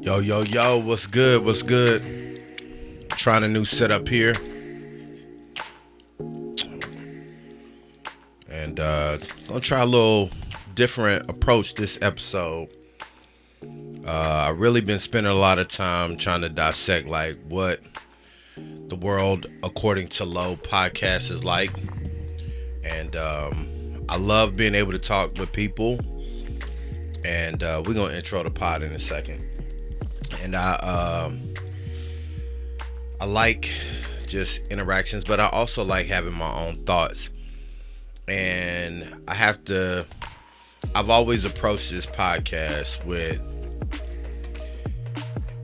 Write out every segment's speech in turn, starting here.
Yo, yo, yo, what's good? What's good? Trying a new setup here. And gonna try a little different approach this episode. I really been spending a lot of time trying to dissect like what the world according to Low podcast is like. And I love being able to talk with people. And we're gonna intro the pod in a second. And I like just interactions, but I also like having my own thoughts. And I've always approached this podcast with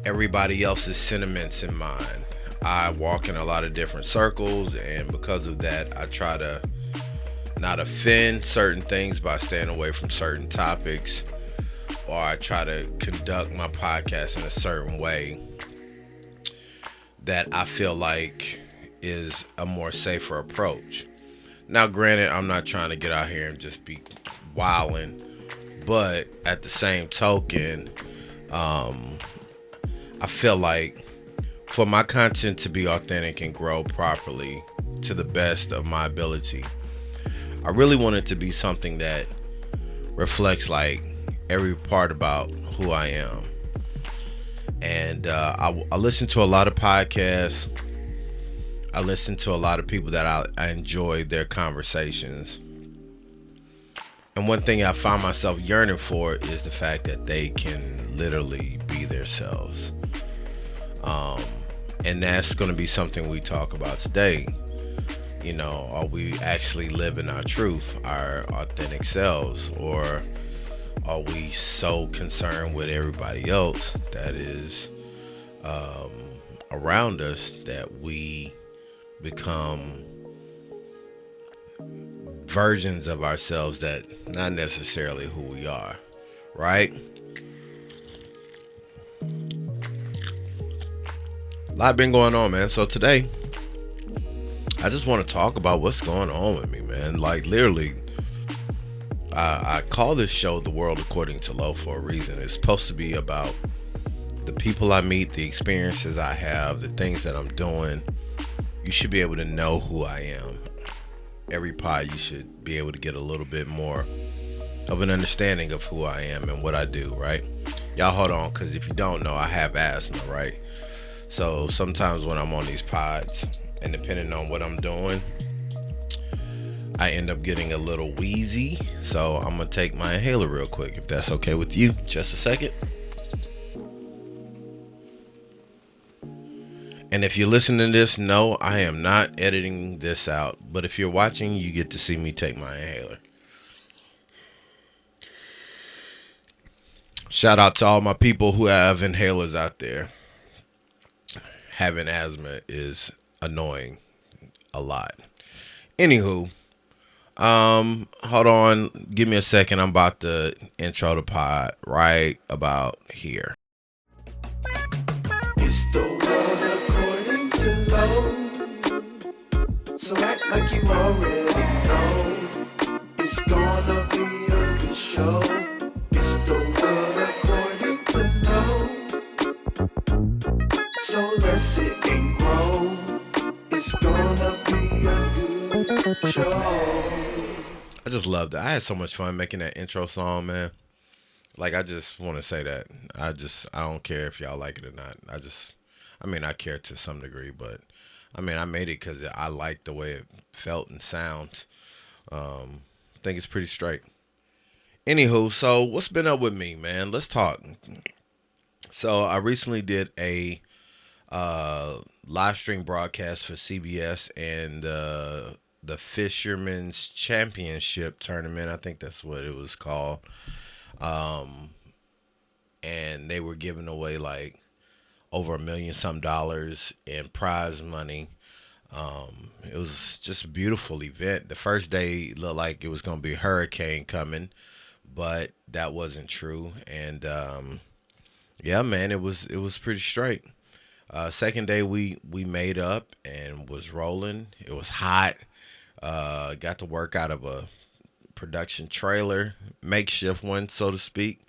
everybody else's sentiments in mind. I walk in a lot of different circles, and because of that, I try to not offend certain things by staying away from certain topics, or I try to conduct my podcast in a certain way that I feel like is a more safer approach. Now, granted, I'm not trying to get out here and just be wilding, but at the same token, I feel like for my content to be authentic and grow properly to the best of my ability, I really want it to be something that reflects like every part about who I am. And I listen to a lot of podcasts. I listen to a lot of people that I enjoy their conversations. And one thing I find myself yearning for is the fact that they can literally be themselves. And that's going to be something we talk about today. You know, are we actually living our truth, our authentic selves, or are we so concerned with everybody else that is around us that we become versions of ourselves that not necessarily who we are, right? A lot been going on, man. So today, I just want to talk about what's going on with me, man. Like literally, I call this show The World According to Low for a reason. It's supposed to be about the people I meet, the experiences I have, the things that I'm doing. You should be able to know who I am. Every pod, you should be able to get a little bit more of an understanding of who I am and what I do, right? Y'all hold on, because if you don't know, I have asthma, right? So sometimes when I'm on these pods, and depending on what I'm doing, I end up getting a little wheezy. So I'm going to take my inhaler real quick, if that's okay with you. Just a second. And if you're listening to this, no, I am not editing this out. But if you're watching, you get to see me take my inhaler. Shout out to all my people who have inhalers out there. Having asthma is annoying a lot. Anywho, hold on, give me a second. I'm about to intro the pod right about here. It's the world according to Low, so act like you already know. It's gonna be a good show. It's the world according to Low, so let's sit and grow. It's gonna be a good show. I just love that. I had so much fun making that intro song, man. Like, I just want to say that. I don't care if y'all like it or not. I care to some degree, but I made it because I like the way it felt and sounds. I think it's pretty straight. Anywho, so what's been up with me, man? Let's talk. So I recently did a live stream broadcast for CBS and the Fisherman's Championship tournament. I think that's what it was called. And they were giving away like over $1 million some in prize money. It was just a beautiful event. The first day looked like it was going to be a hurricane coming, but that wasn't true. And yeah, man, it was pretty straight. Second day we made up and was rolling. It was hot. Got to work out of a production trailer, makeshift one, so to speak.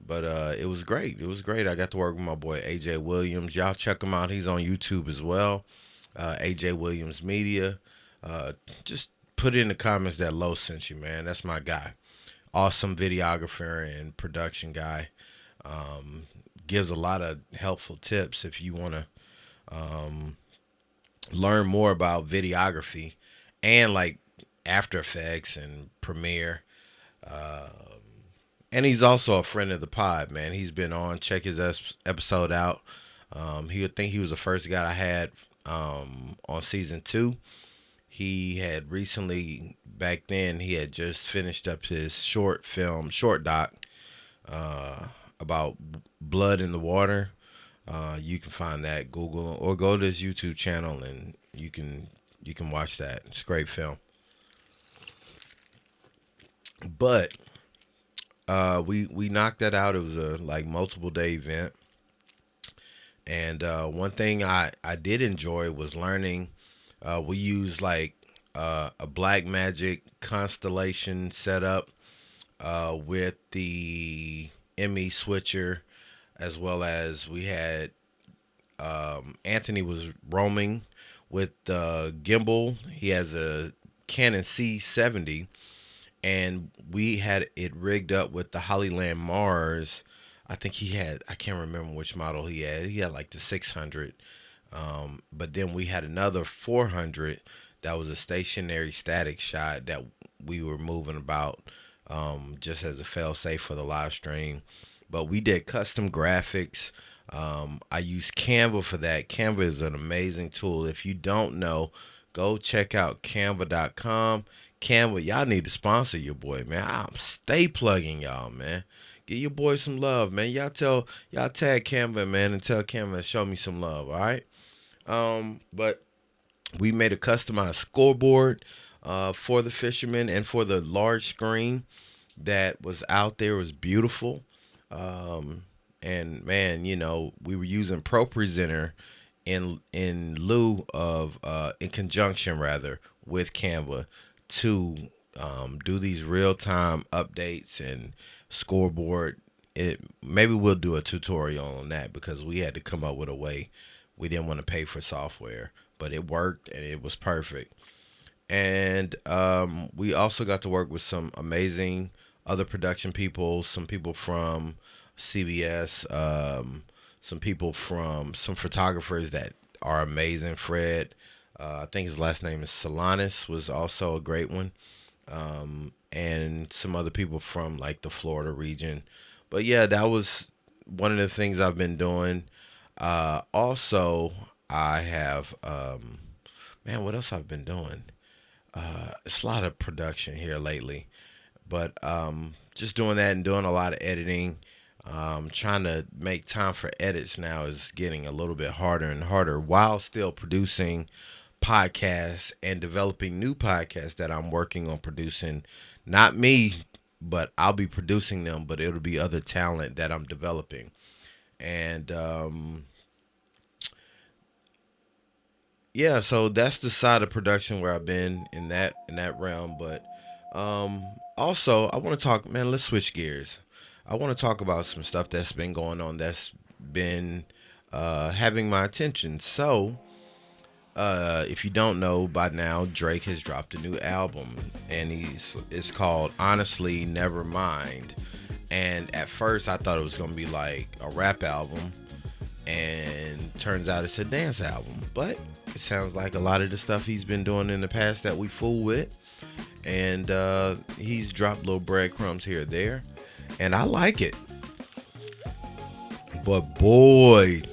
But it was great. It was great. I got to work with my boy AJ Williams. Y'all check him out. He's on YouTube as well. AJ Williams Media. Uh, just put in the comments that Low sent you, man. That's my guy. Awesome videographer and production guy. Um, Gives a lot of helpful tips if you want to learn more about videography and like After Effects and Premiere. Uh, and he's also a friend of the pod, man. He's been on. Check his episode out. He would think he was the first guy I had on season 2. He had recently, back then, he had just finished up his short doc about blood in the water. You can find that Google or go to his YouTube channel and you can watch that. It's a great film. But we knocked that out. It was a like multiple day event. And one thing I did enjoy was learning. We used like a black magic constellation setup with the ME switcher, as well as we had Anthony was roaming with the gimbal. He has a Canon C70, and we had it rigged up with the Hollyland Mars. I think I can't remember which model he had. He had like the 600. But then we had another 400 that was a stationary static shot that we were moving about just as a fail safe for the live stream. But we did custom graphics. I used Canva for that. Canva is an amazing tool. If you don't know, go check out canva.com. Canva, y'all need to sponsor your boy, man. I'm stay plugging y'all, man. Give your boy some love, man. Y'all tag Canva, man, and tell Canva to show me some love, all right? But we made a customized scoreboard for the fishermen and for the large screen that was out there. It was beautiful. And man, we were using Pro Presenter in lieu of in conjunction rather with Canva to do these real-time updates and scoreboard. Maybe we'll do a tutorial on that because we had to come up with a way. We didn't want to pay for software, but it worked and it was perfect. And we also got to work with some amazing other production people, some people from CBS, some people from some photographers that are amazing. Fred, I think his last name is Solanas, was also a great one. And some other people from like the Florida region. But yeah, that was one of the things I've been doing. Also, I have, man, what else I've been doing? It's a lot of production here lately, but just doing that and doing a lot of editing. Trying to make time for edits now is getting a little bit harder and harder while still producing podcasts and developing new podcasts that I'm working on producing. Not me, but I'll be producing them, but it'll be other talent that I'm developing. And yeah, so that's the side of production where I've been in that realm. But also I want to talk, man, let's switch gears. I want to talk about some stuff that's been going on that's been having my attention. So if you don't know by now, Drake has dropped a new album, and it's called Honestly Nevermind. And at first I thought it was gonna be like a rap album, and turns out it's a dance album. But it sounds like a lot of the stuff he's been doing in the past that we fool with, and he's dropped little breadcrumbs here or there, and I like it. But boy,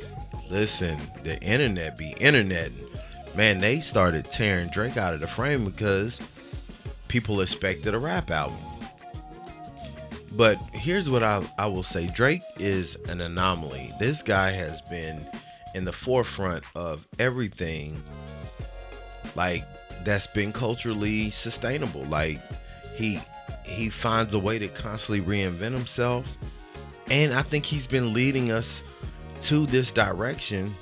listen, the internet be internet. Man, they started tearing Drake out of the frame because people expected a rap album. But here's what I will say. Drake is an anomaly. This guy has been in the forefront of everything, like, that's been culturally sustainable. Like, he finds a way to constantly reinvent himself. And I think he's been leading us to this direction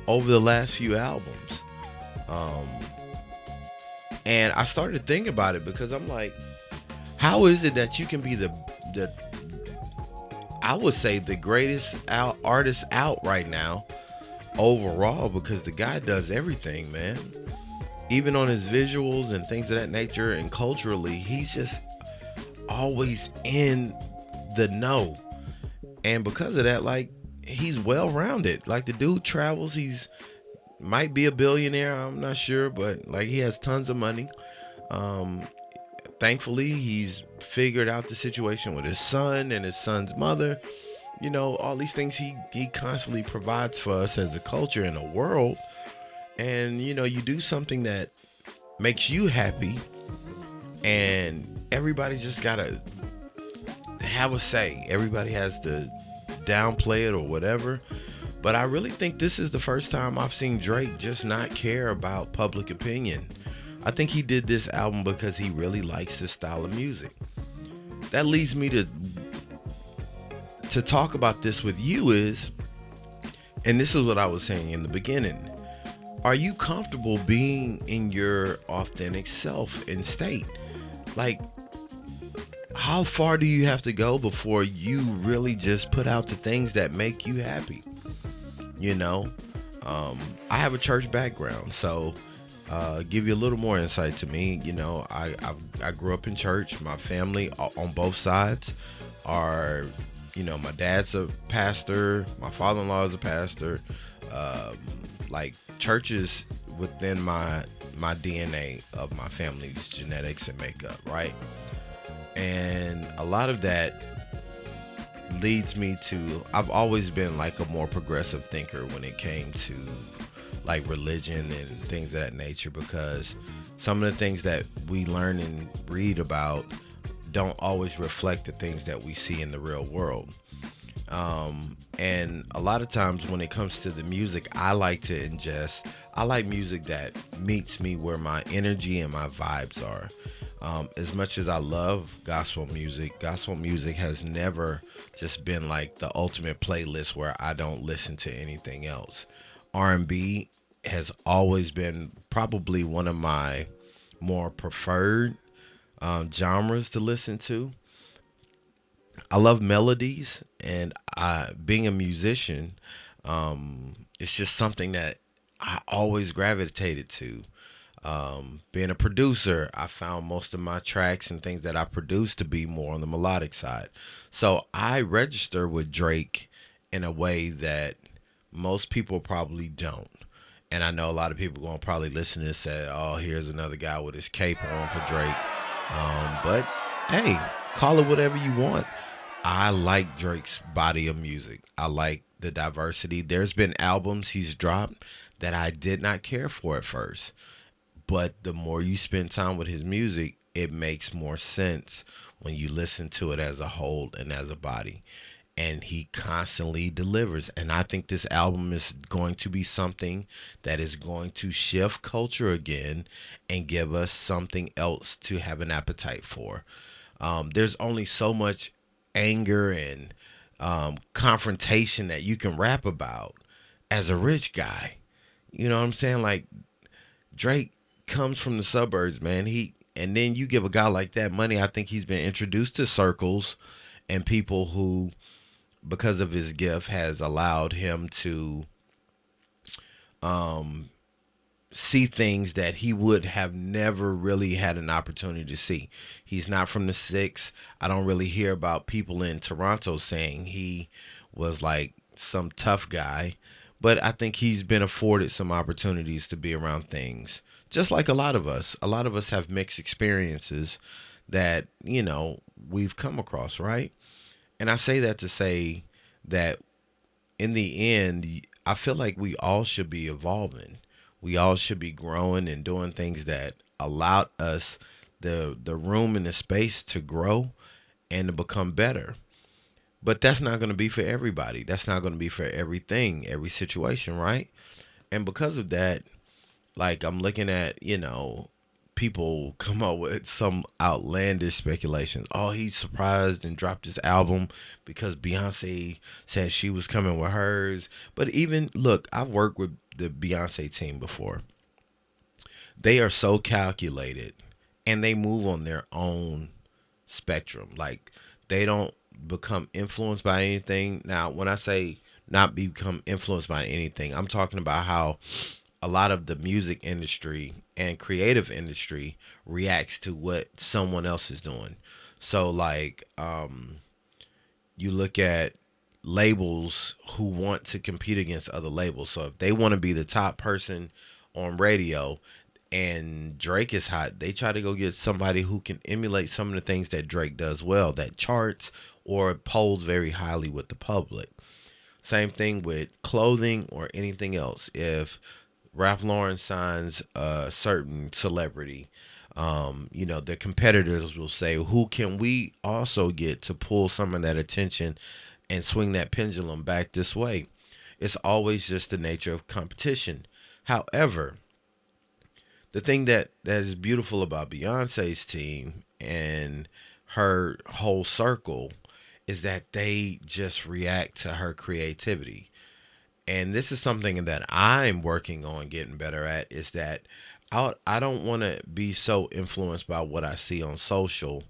over the last few albums. And I started thinking about it because I'm like, how is it that you can be the I would say the greatest artist out right now overall, because the guy does everything, man. Even on his visuals and things of that nature, and culturally, he's just always in the know. And because of that, like, he's well rounded. Like, the dude travels. He's might be a billionaire. I'm not sure, but like, he has tons of money. Um, Thankfully, he's figured out the situation with his son and his son's mother. You know, all these things he constantly provides for us as a culture and a world. And you know, you do something that makes you happy, and everybody just gotta have a say. Everybody has to downplay it or whatever. But I really think this is the first time I've seen Drake just not care about public opinion. I think he did this album because he really likes this style of music. That leads me to talk about this with you is, and this is what I was saying in the beginning. Are you comfortable being in your authentic self and state? Like, how far do you have to go before you really just put out the things that make you happy? You know, I have a church background, so give you a little more insight to me. You know, I grew up in church. My family on both sides are, you know, my dad's a pastor, my father-in-law is a pastor. Like, church is within my DNA of my family's genetics and makeup, right? And a lot of that leads me to, I've always been like a more progressive thinker when it came to like religion and things of that nature, because some of the things that we learn and read about don't always reflect the things that we see in the real world. And a lot of times when it comes to the music I like to ingest, I like music that meets me where my energy and my vibes are. As much as I love gospel music has never just been like the ultimate playlist where I don't listen to anything else. R&B has always been probably one of my more preferred genres to listen to. I love melodies, and being a musician, it's just something that I always gravitated to. Being a producer, I found most of my tracks and things that I produce to be more on the melodic side. So I register with Drake in a way that most people probably don't. And I know a lot of people going to probably listen to this and say, oh, here's another guy with his cape on for Drake. But hey, call it whatever you want. I like Drake's body of music. I like the diversity. There's been albums he's dropped that I did not care for at first. But the more you spend time with his music, it makes more sense when you listen to it as a whole and as a body. And he constantly delivers. And I think this album is going to be something that is going to shift culture again and give us something else to have an appetite for. There's only so much anger and confrontation that you can rap about as a rich guy. You know what I'm saying? Like, Drake comes from the suburbs, man. And then you give a guy like that money. I think he's been introduced to circles and people who, because of his gift, has allowed him to see things that he would have never really had an opportunity to see. He's not from the six. I don't really hear about people in Toronto saying he was like some tough guy, but I think he's been afforded some opportunities to be around things. Just like a lot of us. A lot of us have mixed experiences that, you know, we've come across, right? And I say that to say that in the end, I feel like we all should be evolving. We all should be growing and doing things that allow us the room and the space to grow and to become better. But that's not going to be for everybody. That's not going to be for everything, every situation, right? And because of that, like, I'm looking at, you know, people come up with some outlandish speculations. Oh, he's surprised and dropped his album because Beyonce said she was coming with hers. But even, look, I've worked with the Beyonce team before. They are so calculated and they move on their own spectrum. Like, they don't become influenced by anything. Now, when I say not become influenced by anything, I'm talking about how a lot of the music industry and creative industry reacts to what someone else is doing. So like you look at labels who want to compete against other labels. So if they want to be the top person on radio and Drake is hot, they try to go get somebody who can emulate some of the things that Drake does well, that charts or polls very highly with the public. Same thing with clothing or anything else. If Ralph Lauren signs a certain celebrity, the competitors will say, who can we also get to pull some of that attention and swing that pendulum back this way? It's always just the nature of competition. However, the thing that is beautiful about Beyonce's team and her whole circle is that they just react to her creativity. And this is something that I'm working on getting better at, is that I don't want to be so influenced by what I see on social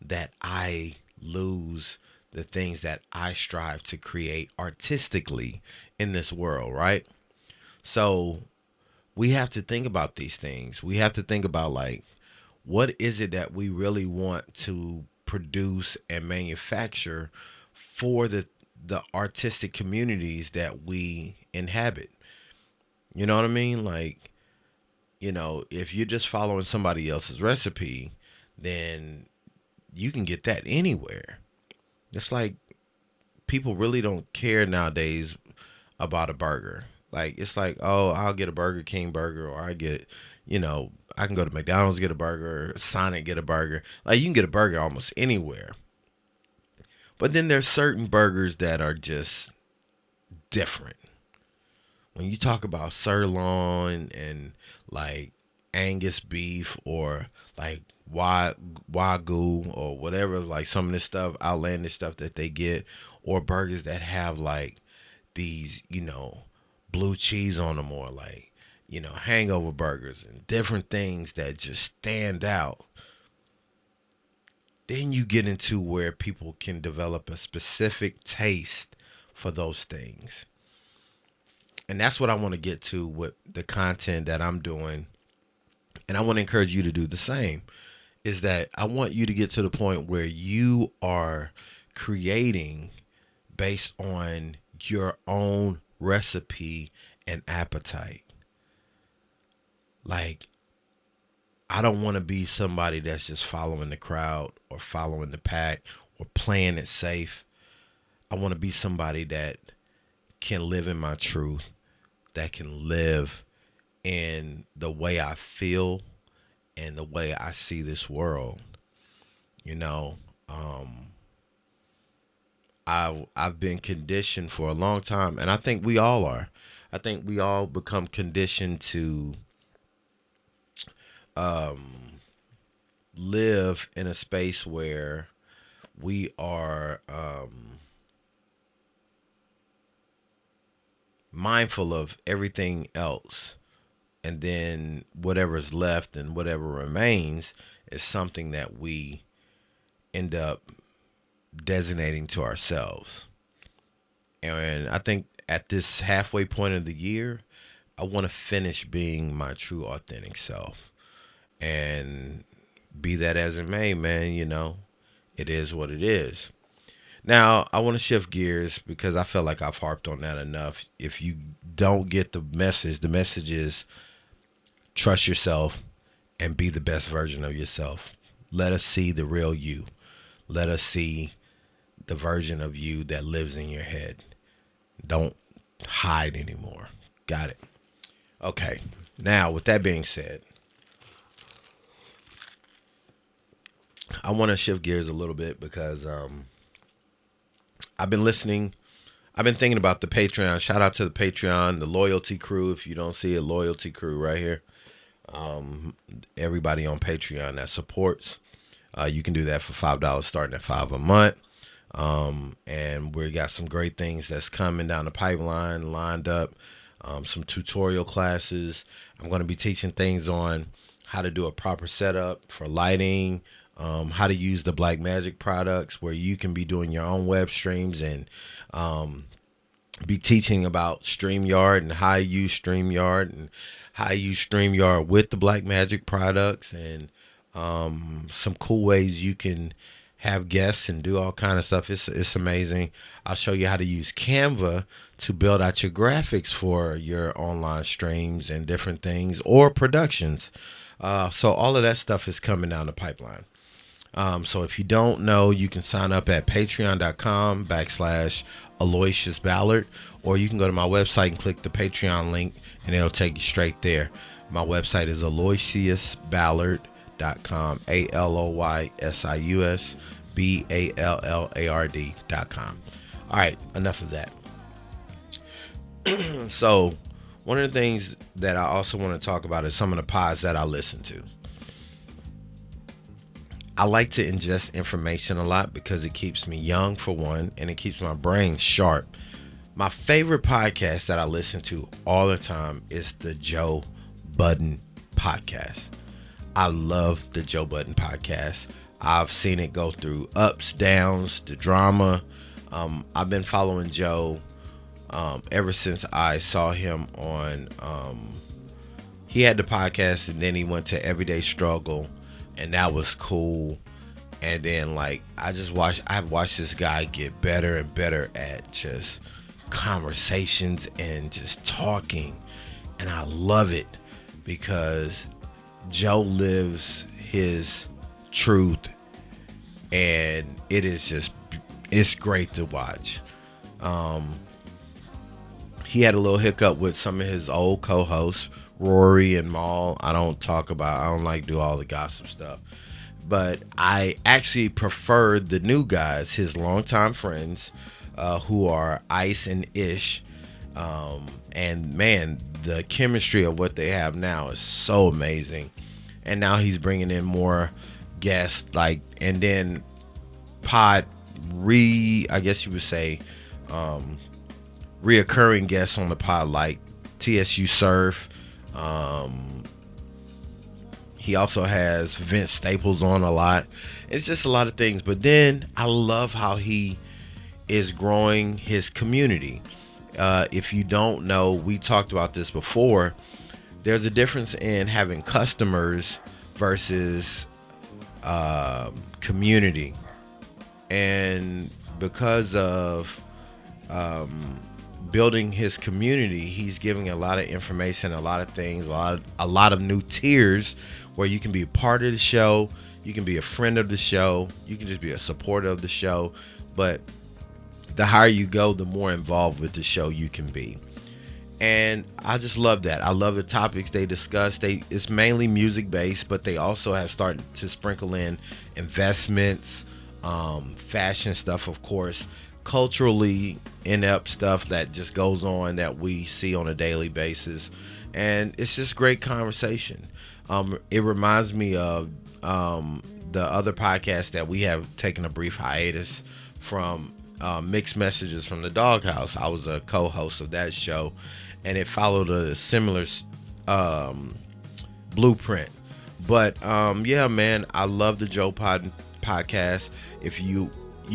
that I lose the things that I strive to create artistically in this world, right? So we have to think about these things. We have to think about, like, what is it that we really want to produce and manufacture for the artistic communities that we inhabit. You know what I mean? Like, if you're just following somebody else's recipe, then you can get that anywhere. It's like people really don't care nowadays about a burger. Like, it's like, oh, I'll get a Burger King burger, or I can go to McDonald's, get a burger, or Sonic, get a burger. Like, you can get a burger almost anywhere. But then there's certain burgers that are just different. When you talk about sirloin and like Angus beef, or like Wagyu or whatever, like some of this stuff, outlandish stuff that they get, or burgers that have like these, blue cheese on them, or like, hangover burgers and different things that just stand out. Then you get into where people can develop a specific taste for those things. And that's what I want to get to with the content that I'm doing. And I want to encourage you to do the same. Is that I want you to get to the point where you are creating based on your own recipe and appetite. Like, I don't want to be somebody that's just following the crowd or following the pack or playing it safe. I want to be somebody that can live in my truth, that can live in the way I feel and the way I see this world. You know, I've been conditioned for a long time, and I think we all are. I think we all become conditioned to live in a space where we are mindful of everything else, and then whatever's left and whatever remains is something that we end up designating to ourselves. And I think at this halfway point of the year, I want to finish being my true authentic self. And be that as it may, man, it is what it is. Now, I want to shift gears because I feel like I've harped on that enough. If you don't get the message is trust yourself and be the best version of yourself. Let us see the real you. Let us see the version of you that lives in your head. Don't hide anymore. Got it. Okay. Now, with that being said, I want to shift gears a little bit because I've been thinking about the Patreon. Shout out to the Patreon, the loyalty crew. If you don't see it, loyalty crew right here. Everybody on Patreon that supports, you can do that for $5, starting at $5 a month. And we got some great things that's coming down the pipeline, lined up. Some tutorial classes. I'm going to be teaching things on how to do a proper setup for lighting, how to use the Black Magic products, where you can be doing your own web streams and be teaching about StreamYard and how you use StreamYard and how you use StreamYard with the Black Magic products, and some cool ways you can have guests and do all kind of stuff. It's amazing. I'll show you how to use Canva to build out your graphics for your online streams and different things or productions. So all of that stuff is coming down the pipeline. So if you don't know, you can sign up at patreon.com/Aloysius Ballard, or you can go to my website and click the Patreon link and it'll take you straight there. My website is aloysiusballard.com, ALOYSIUSBALLARD.com. All right, enough of that. So one of the things that I also want to talk about is some of the pods that I listen to. I like to ingest information a lot because it keeps me young, for one, and it keeps my brain sharp. My favorite podcast that I listen to all the time is the Joe Budden podcast. I love the Joe Budden podcast. I've seen it go through ups, downs, the drama. I've been following Joe ever since I saw him on, he had the podcast and then he went to Everyday Struggle, and that was cool. And then I've watched this guy get better and better at just conversations and just talking. And I love it because Joe lives his truth, and it's great to watch. He had a little hiccup with some of his old co-hosts, Rory and Maul. I don't do all the gossip stuff, but I actually preferred the new guys, his longtime friends, who are Ice and Ish. And man, the chemistry of what they have now is so amazing. And now he's bringing in more guests, and then I guess you would say, reoccurring guests on the pod, like TSU Surf. He also has Vince Staples on a lot. It's just a lot of things. But then I love how he is growing his community. If you don't know, we talked about this before. There's a difference in having customers versus community. And because of building his community, he's giving a lot of information, a lot of things, a lot of new tiers where you can be a part of the show, you can be a friend of the show, you can just be a supporter of the show. But the higher you go, the more involved with the show you can be. And I just love that. I love the topics they discuss. It's mainly music based, but they also have started to sprinkle in investments, fashion stuff, of course, culturally inept stuff that just goes on that we see on a daily basis. And it's just great conversation. It reminds me of the other podcast that we have taken a brief hiatus from, Mixed Messages from the Doghouse. I was a co-host of that show, and it followed a similar blueprint. But yeah, man, I love the Joe podcast. If you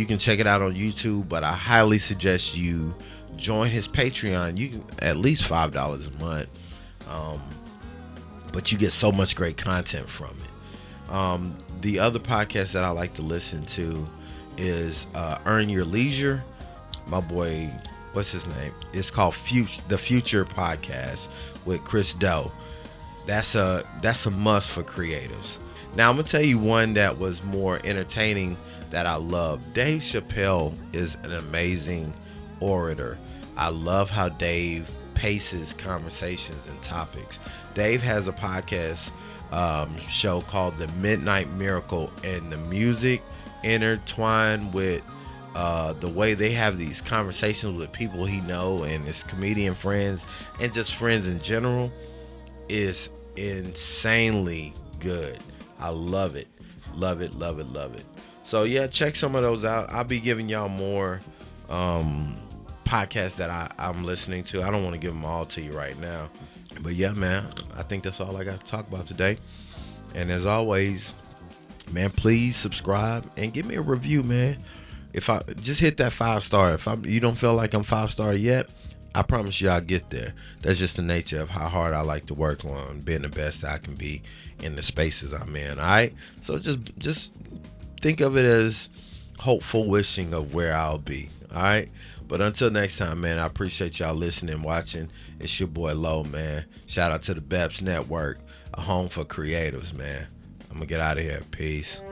can check it out on YouTube, but I highly suggest you join his Patreon. You can at least $5 a month, but you get so much great content from it. The other podcast that I like to listen to is Earn Your Leisure. My boy, what's his name? It's called The Future Podcast with Chris Doe. That's a must for creatives. Now I'm gonna tell you one that was more entertaining that I love. Dave Chappelle is an amazing orator. I love how Dave paces conversations and topics. Dave has a podcast show called The Midnight Miracle, and the music intertwined with the way they have these conversations with people he know and his comedian friends and just friends in general is insanely good. I love it. Love it, love it, love it. So yeah, check some of those out. I'll be giving y'all more podcasts that I'm listening to. I don't want to give them all to you right now. But yeah, man, I think that's all I got to talk about today. And as always, man, please subscribe and give me a review, man. If I just hit that 5-star, if you don't feel like I'm 5-star yet, I promise you I'll get there. That's just the nature of how hard I like to work on being the best I can be in the spaces I'm in. All right, so just think of it as hopeful wishing of where I'll be. All right, but until next time, man, I appreciate y'all listening, watching. It's your boy Lo, man. Shout out to the BEPS Network, a home for creatives, man. I'm gonna get out of here. Peace.